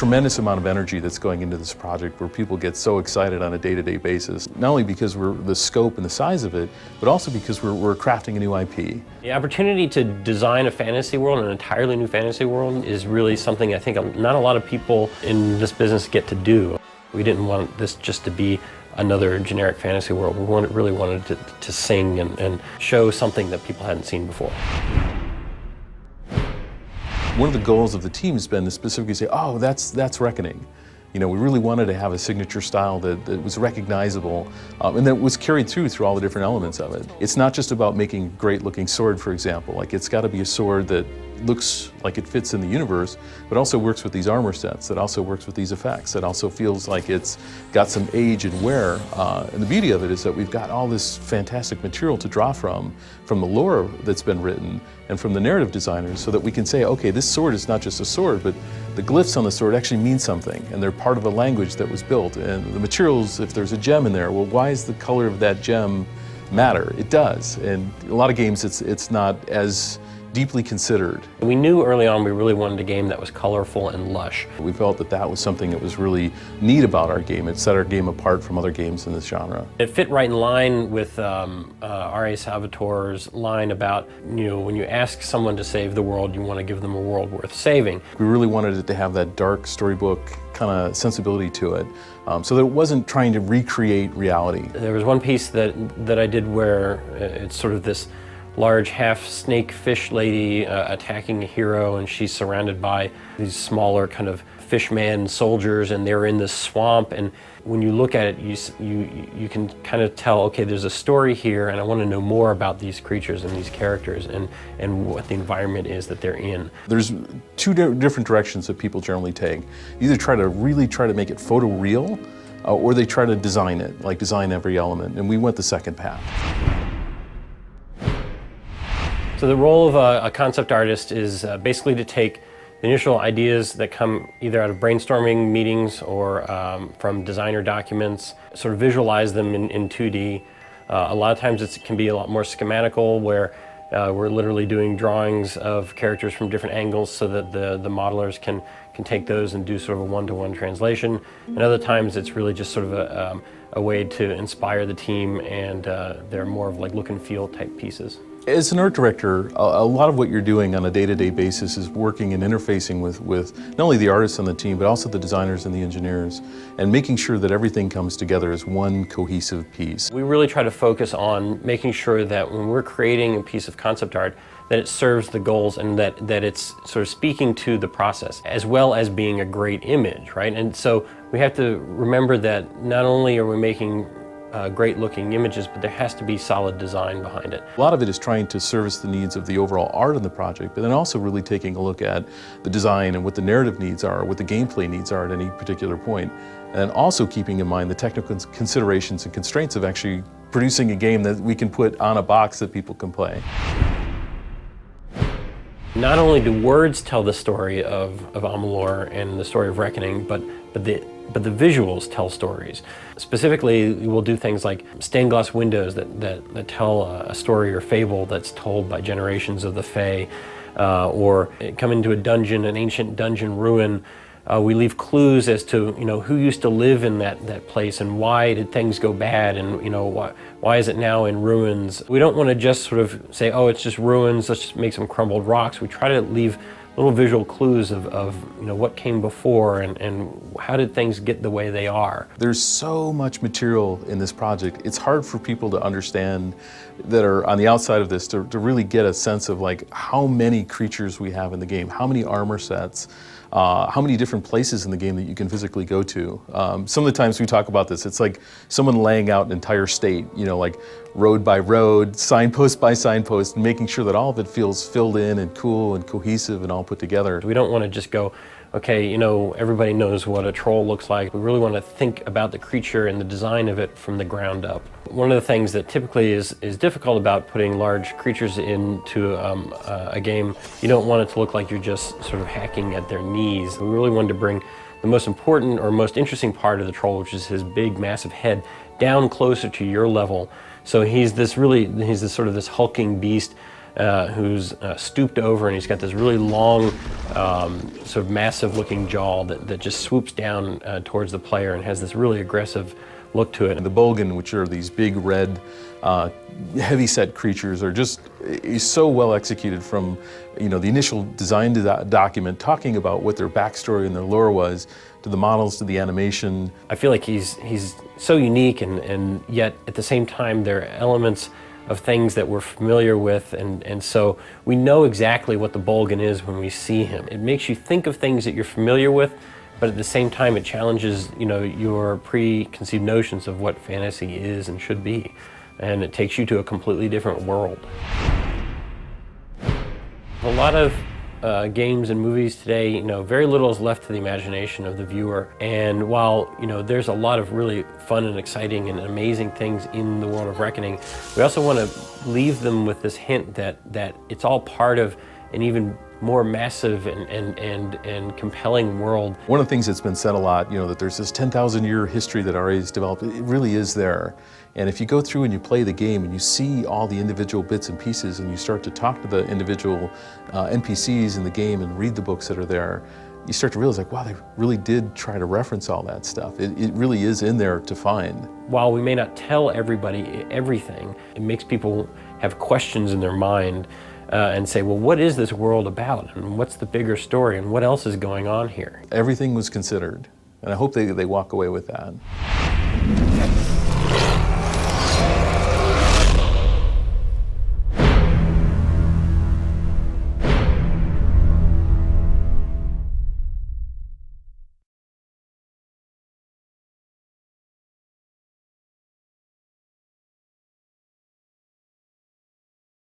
tremendous amount of energy that's going into this project where people get so excited on a day-to-day basis, not only because we're the scope and the size of it, but also because we're crafting a new IP. The opportunity to design a fantasy world, an entirely new fantasy world, is really something I think not a lot of people in this business get to do. We didn't want this just to be another generic fantasy world. We really wanted to sing and show something that people hadn't seen before. One of the goals of the team has been to specifically say, oh, that's Reckoning. You know, we really wanted to have a signature style that was recognizable and that was carried through all the different elements of it. It's not just about making a great looking sword, for example. Like, it's got to be a sword that looks like it fits in the universe, but also works with these armor sets, that also works with these effects, that also feels like it's got some age and wear. And the beauty of it is that we've got all this fantastic material to draw from the lore that's been written and from the narrative designers, so that we can say, okay, this sword is not just a sword, but the glyphs on the sword actually mean something, and they're part of a language that was built. And the materials, if there's a gem in there, well, why does the color of that gem matter? It does. And a lot of games, it's not as deeply considered. We knew early on we really wanted a game that was colorful and lush. We felt that was something that was really neat about our game. It set our game apart from other games in this genre. It fit right in line with R.A. Salvatore's line about, you know, when you ask someone to save the world, you want to give them a world worth saving. We really wanted it to have that dark storybook kind of sensibility to it, so that it wasn't trying to recreate reality. There was one piece that I did where it's sort of this large half-snake fish lady attacking a hero, and she's surrounded by these smaller kind of fishman soldiers, and they're in this swamp. And when you look at it, you can kind of tell, okay, there's a story here, and I want to know more about these creatures and these characters and what the environment is that they're in. There's two different directions that people generally take. Either really try to make it photoreal, or they try to design it, like design every element, and we went the second path. So the role of a concept artist is basically to take the initial ideas that come either out of brainstorming meetings or from designer documents, sort of visualize them in 2D. A lot of times it can be a lot more schematical, where we're literally doing drawings of characters from different angles so that the modelers can take those and do sort of a one-to-one translation. And other times it's really just sort of a way to inspire the team, and they're more of like look and feel type pieces. As an art director, a lot of what you're doing on a day-to-day basis is working and interfacing with not only the artists on the team, but also the designers and the engineers, and making sure that everything comes together as one cohesive piece. We really try to focus on making sure that when we're creating a piece of concept art, that it serves the goals and that it's sort of speaking to the process, as well as being a great image, right? And so we have to remember that not only are we making great looking images, but there has to be solid design behind it. A lot of it is trying to service the needs of the overall art in the project, but then also really taking a look at the design and what the narrative needs are, what the gameplay needs are at any particular point, and also keeping in mind the technical considerations and constraints of actually producing a game that we can put on a box that people can play. Not only do words tell the story of Amalur and the story of Reckoning, but the visuals tell stories. Specifically, we'll do things like stained glass windows that tell a story or fable that's told by generations of the Fae, or come into a dungeon, an ancient dungeon ruin. We leave clues as to, you know, who used to live in that place and why did things go bad, and, you know, why is it now in ruins. We don't want to just sort of say, oh, it's just ruins, let's just make some crumbled rocks. We try to leave little visual clues of you know, what came before and how did things get the way they are. There's so much material in this project. It's hard for people to understand that are on the outside of this to really get a sense of like how many creatures we have in the game, how many armor sets, how many different places in the game that you can physically go to. Some of the times we talk about this, it's like someone laying out an entire state, you know, like road by road, signpost by signpost, and making sure that all of it feels filled in and cool and cohesive and all put together. We don't want to just go, okay, you know, everybody knows what a troll looks like. We really want to think about the creature and the design of it from the ground up. One of the things that typically is difficult about putting large creatures into a game, you don't want it to look like you're just sort of hacking at their knees. We really wanted to bring the most important or most interesting part of the troll, which is his big, massive head, down closer to your level. So he's this sort of this hulking beast who's stooped over, and he's got this really long, sort of massive-looking jaw that just swoops down towards the player and has this really aggressive look to it. And the Bolgan, which are these big red, heavy-set creatures, are just is so well executed from, you know, the initial design document talking about what their backstory and their lore was, to the models, to the animation. I feel like he's so unique, and yet at the same time there are elements of things that we're familiar with, and so we know exactly what the Bolgan is when we see him. It makes you think of things that you're familiar with, but at the same time it challenges, you know, your preconceived notions of what fantasy is and should be, and it takes you to a completely different world. A lot of games and movies today, you know, very little is left to the imagination of the viewer. And while, you know, there's a lot of really fun and exciting and amazing things in the world of Reckoning, we also want to leave them with this hint that it's all part of an even more massive and compelling world. One of the things that's been said a lot, you know, that there's this 10,000-year history that RA has developed. It really is there. And if you go through and you play the game and you see all the individual bits and pieces and you start to talk to the individual NPCs in the game and read the books that are there, you start to realize, like, wow, they really did try to reference all that stuff. It really is in there to find. While we may not tell everybody everything, it makes people have questions in their mind and say, well, what is this world about? And what's the bigger story? And what else is going on here? Everything was considered. And I hope they walk away with that.